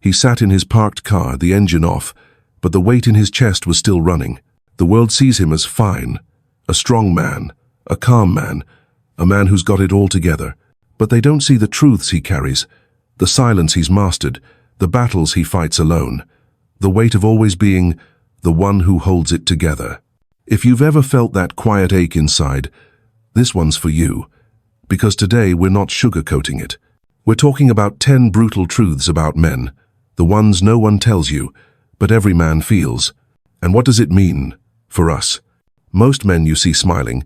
He sat in his parked car, the engine off, but the weight in his chest was still running. The world sees him as fine, a strong man, a calm man, a man who's got it all together. But they don't see the truths he carries, the silence he's mastered, the battles he fights alone, the weight of always being the one who holds it together. If you've ever felt that quiet ache inside, this one's for you. Because today we're not sugarcoating it. We're talking about 10 brutal truths about men, the ones no one tells you, but every man feels. And what does it mean for us? Most men you see smiling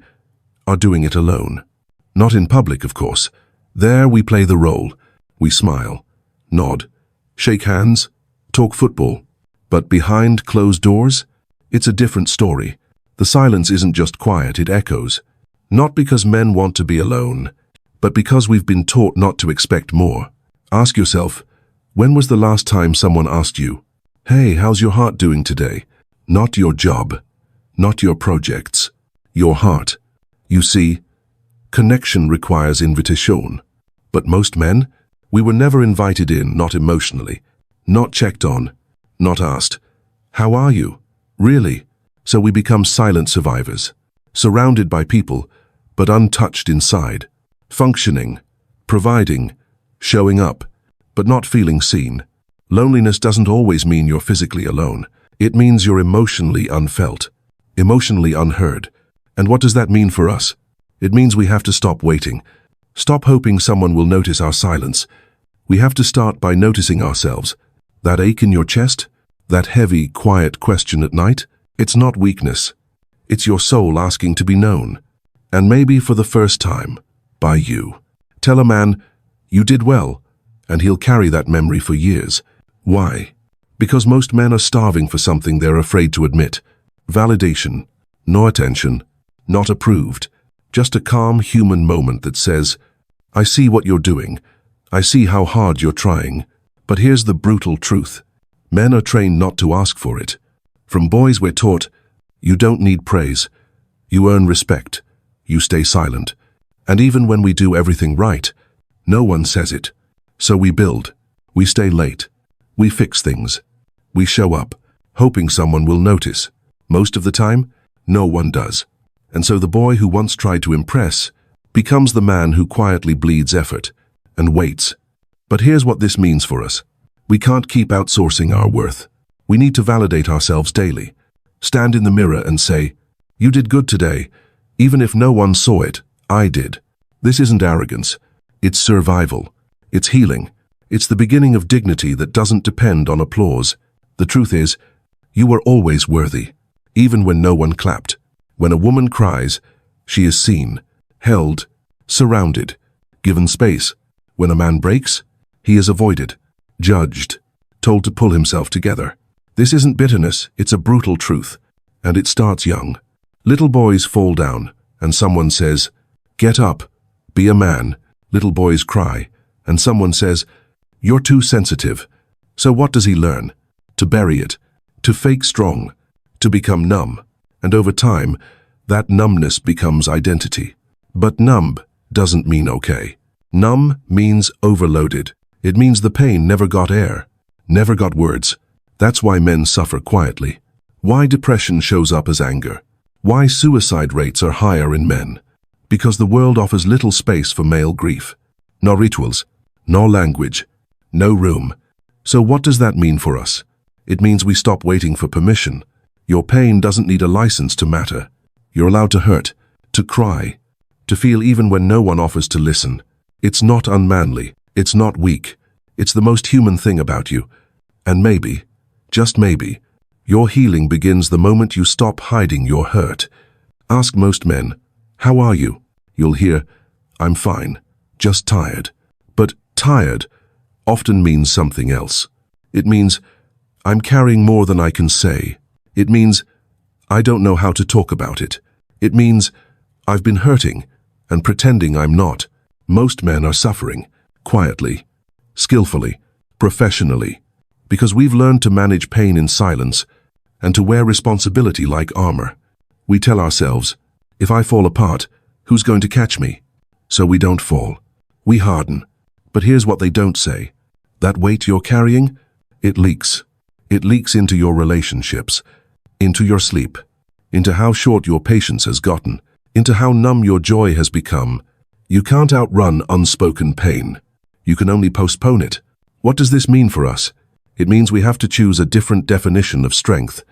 are doing it alone. Not in public, of course. There we play the role. We smile, nod, shake hands, talk football. But behind closed doors, it's a different story. The silence isn't just quiet, it echoes. Not because men want to be alone, but because we've been taught not to expect more. Ask yourself, when was the last time someone asked you, "Hey, how's your heart doing today?" Not your job, not your projects, your heart. You see, connection requires invitation. But most men, we were never invited in, not emotionally, not checked on, not asked, "How are you?" Really? So we become silent survivors, surrounded by people, but untouched inside, functioning, providing, showing up, but not feeling seen. Loneliness doesn't always mean you're physically alone. It means you're emotionally unfelt, emotionally unheard. And what does that mean for us? It means we have to stop waiting, stop hoping someone will notice our silence. We have to start by noticing ourselves. That ache in your chest, that heavy, quiet question at night, it's not weakness. It's your soul asking to be known. And maybe for the first time, by you. Tell a man, "You did well," and he'll carry that memory for years. Why? Because most men are starving for something they're afraid to admit. Validation, no attention, not approved. Just a calm human moment that says, "I see what you're doing. I see how hard you're trying." But here's the brutal truth. Men are trained not to ask for it. From boys we're taught, you don't need praise. You earn respect. You stay silent. And even when we do everything right, no one says it. So we build. We stay late. We fix things. We show up, hoping someone will notice. Most of the time, no one does. And so the boy who once tried to impress becomes the man who quietly bleeds effort and waits. But here's what this means for us. We can't keep outsourcing our worth. We need to validate ourselves daily. Stand in the mirror and say, "You did good today. Even if no one saw it, I did." This isn't arrogance. It's survival. It's healing. It's the beginning of dignity that doesn't depend on applause. The truth is, you were always worthy, even when no one clapped. When a woman cries, she is seen, held, surrounded, given space. When a man breaks, he is avoided, judged, told to pull himself together. This isn't bitterness, it's a brutal truth. And it starts young. Little boys fall down, and someone says, "Get up, be a man." Little boys cry, and someone says, "You're too sensitive." So what does he learn? To bury it, to fake strong, to become numb. And over time, that numbness becomes identity. But numb doesn't mean okay. Numb means overloaded. It means the pain never got air, never got words. That's why men suffer quietly. Why depression shows up as anger. Why suicide rates are higher in men. Because the world offers little space for male grief. No rituals, no language, no room. So what does that mean for us? It means we stop waiting for permission. Your pain doesn't need a license to matter. You're allowed to hurt, to cry, to feel even when no one offers to listen. It's not unmanly. It's not weak. It's the most human thing about you. And maybe, just maybe, your healing begins the moment you stop hiding your hurt. Ask most men, "How are you?" You'll hear, "I'm fine, just tired." But tired often means something else. It means, "I'm carrying more than I can say." It means, "I don't know how to talk about it." It means, "I've been hurting and pretending I'm not." Most men are suffering, quietly, skillfully, professionally, because we've learned to manage pain in silence and to wear responsibility like armor. We tell ourselves, "If I fall apart, who's going to catch me?" So we don't fall. We harden. But here's what they don't say. That weight you're carrying, It leaks. It leaks into your relationships, into your sleep, into how short your patience has gotten, into how numb your joy has become. You can't outrun unspoken pain. You can only postpone it. What does this mean for us? It means we have to choose a different definition of strength.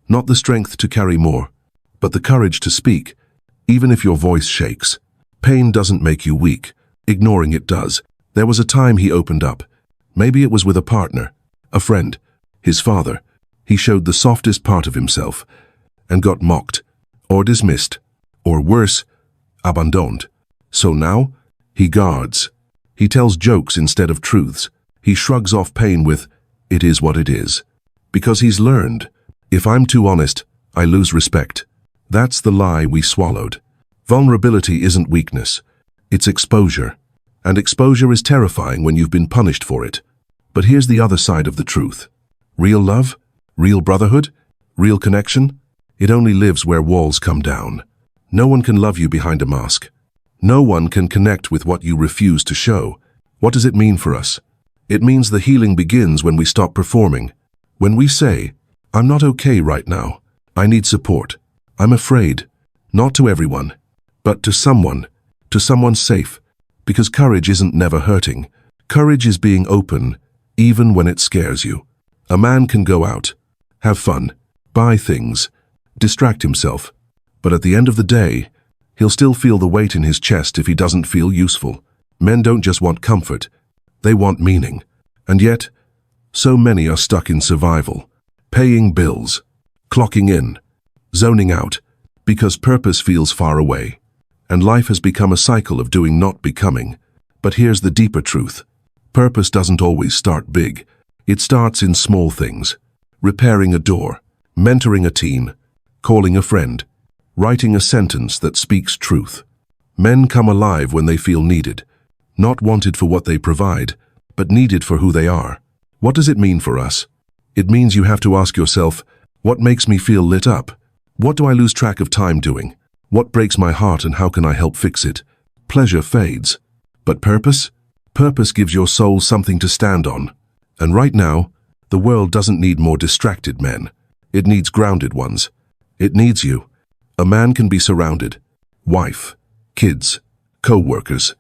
Not the strength to carry more, but the courage to speak, even if your voice shakes. Pain doesn't make you weak. Ignoring it does. There was a time he opened up. Maybe it was with a partner, a friend, his father. He showed the softest part of himself and got mocked, or dismissed, or worse, abandoned. So now, he guards. He tells jokes instead of truths. He shrugs off pain with, "It is what it is." Because he's learned, if I'm too honest, I lose respect. That's the lie we swallowed. Vulnerability isn't weakness. It's exposure. And exposure is terrifying when you've been punished for it. But here's the other side of the truth. Real love? Real brotherhood? Real connection? It only lives where walls come down. No one can love you behind a mask. No one can connect with what you refuse to show. What does it mean for us? It means the healing begins when we stop performing. When we say, "I'm not okay right now. I need support. I'm afraid." Not to everyone, but to someone safe. Because courage isn't never hurting. Courage is being open, even when it scares you. A man can go out, have fun, buy things, distract himself, but at the end of the day, he'll still feel the weight in his chest if he doesn't feel useful. Men don't just want comfort, they want meaning. And yet, so many are stuck in survival, paying bills, clocking in, zoning out, because purpose feels far away. And life has become a cycle of doing, not becoming. But here's the deeper truth. Purpose doesn't always start big. It starts in small things. Repairing a door, mentoring a teen, calling a friend, writing a sentence that speaks truth. Men come alive when they feel needed. Not wanted for what they provide, but needed for who they are. What does it mean for us? It means you have to ask yourself, what makes me feel lit up? What do I lose track of time doing? What breaks my heart and how can I help fix it? Pleasure fades. But purpose? Purpose gives your soul something to stand on. And right now, the world doesn't need more distracted men. It needs grounded ones. It needs you. A man can be surrounded, wife, kids, co-workers,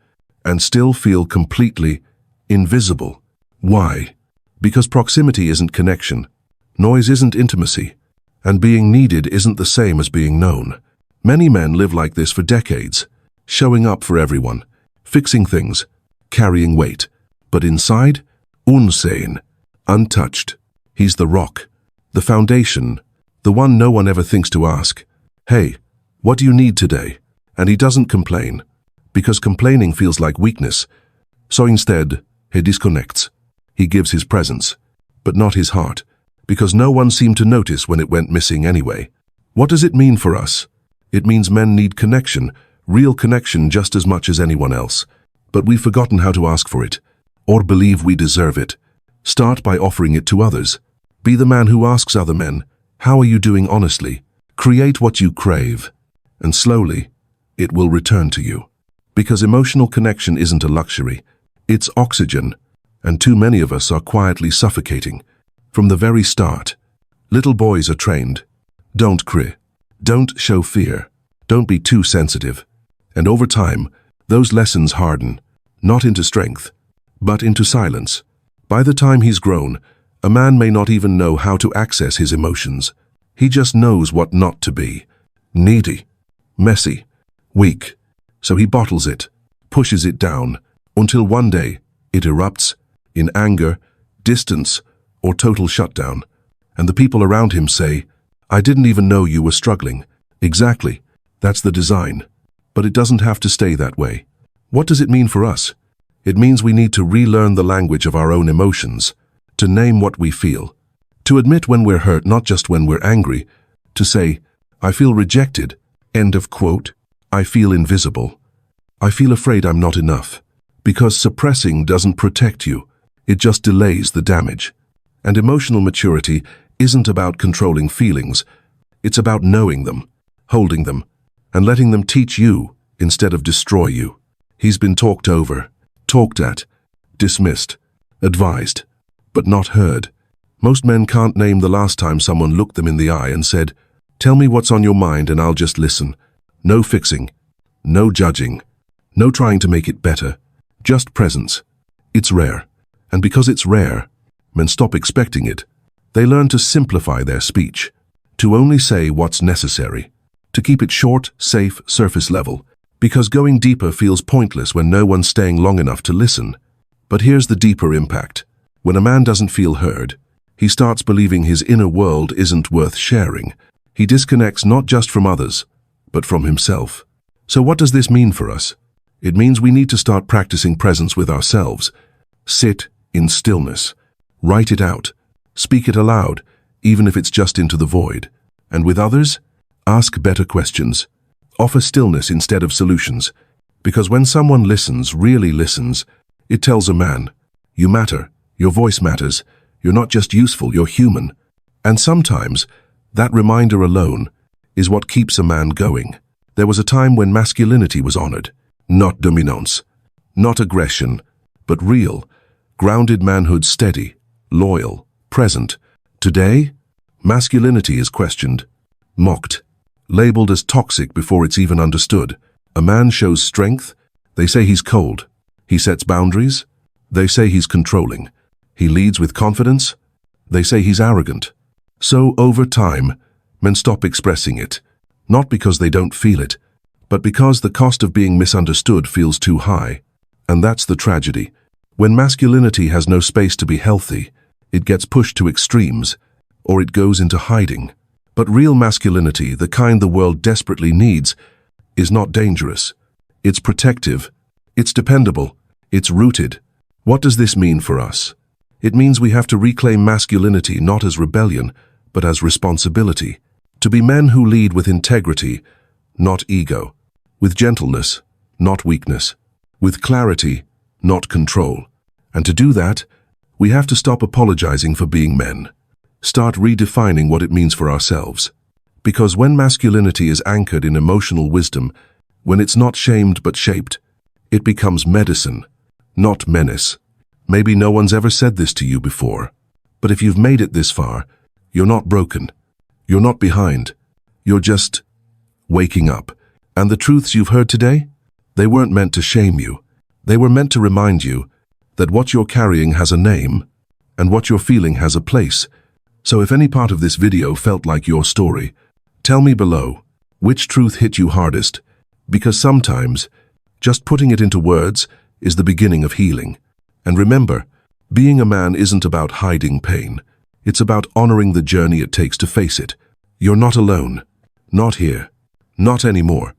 and still feel completely invisible. Why? Because proximity isn't connection. Noise isn't intimacy. And being needed isn't the same as being known. Many men live like this for decades, showing up for everyone, fixing things, carrying weight. But inside, unseen, untouched. He's the rock, the foundation, the one no one ever thinks to ask, "Hey, what do you need today?" And he doesn't complain, because complaining feels like weakness. So instead, he disconnects. He gives his presence, but not his heart, because no one seemed to notice when it went missing anyway. What does it mean for us? It means men need connection, real connection just as much as anyone else. But we've forgotten how to ask for it, or believe we deserve it. Start by offering it to others. Be the man who asks other men, "How are you doing honestly?" Create what you crave, and slowly, it will return to you. Because emotional connection isn't a luxury, it's oxygen, and too many of us are quietly suffocating. From the very start, little boys are trained. Don't cry. Don't show fear. Don't be too sensitive. And over time, those lessons harden, not into strength, but into silence. By the time he's grown, a man may not even know how to access his emotions. He just knows what not to be. Needy, messy, weak. So he bottles it, pushes it down, until one day it erupts in anger, distance, or total shutdown. And the people around him say, "I didn't even know you were struggling." Exactly, that's the design. But it doesn't have to stay that way. What does it mean for us? It means we need to relearn the language of our own emotions, to name what we feel, to admit when we're hurt, not just when we're angry, to say, "I feel rejected," end of quote. "I feel invisible. I feel afraid I'm not enough." Because suppressing doesn't protect you, it just delays the damage. And emotional maturity isn't about controlling feelings, it's about knowing them, holding them, and letting them teach you instead of destroy you. He's been talked over, talked at, dismissed, advised, but not heard. Most men can't name the last time someone looked them in the eye and said, "Tell me what's on your mind and I'll just listen." No fixing, no judging, no trying to make it better, just presence. It's rare. And because it's rare, men stop expecting it. They learn to simplify their speech, to only say what's necessary, to keep it short, safe, surface level, because going deeper feels pointless when no one's staying long enough to listen. But here's the deeper impact. When a man doesn't feel heard, he starts believing his inner world isn't worth sharing. He disconnects not just from others, but from himself. So what does this mean for us? It means we need to start practicing presence with ourselves. Sit in stillness. Write it out. Speak it aloud, even if it's just into the void. And with others, ask better questions. Offer stillness instead of solutions. Because when someone listens, really listens, it tells a man, you matter, your voice matters, you're not just useful, you're human. And sometimes, that reminder alone is what keeps a man going. There was a time when masculinity was honored, not dominance, not aggression, but real, grounded manhood, steady, loyal, present. Today, masculinity is questioned, mocked, labeled as toxic before it's even understood. A man shows strength, they say he's cold. He sets boundaries, they say he's controlling. He leads with confidence, they say he's arrogant. So over time, men stop expressing it, not because they don't feel it, but because the cost of being misunderstood feels too high. And that's the tragedy. When masculinity has no space to be healthy, it gets pushed to extremes, or it goes into hiding. But real masculinity, the kind the world desperately needs, is not dangerous. It's protective. It's dependable. It's rooted. What does this mean for us? It means we have to reclaim masculinity not as rebellion, but as responsibility. To be men who lead with integrity, not ego. With gentleness, not weakness. With clarity, not control. And to do that, we have to stop apologizing for being men. Start redefining what it means for ourselves. Because when masculinity is anchored in emotional wisdom, when it's not shamed but shaped, it becomes medicine, not menace. Maybe no one's ever said this to you before, but if you've made it this far, you're not broken. You're not behind. You're just waking up. And the truths you've heard today, they weren't meant to shame you. They were meant to remind you that what you're carrying has a name, and what you're feeling has a place. So if any part of this video felt like your story, tell me below, which truth hit you hardest? Because sometimes, just putting it into words is the beginning of healing. And remember, being a man isn't about hiding pain. It's about honoring the journey it takes to face it. You're not alone. Not here. Not anymore.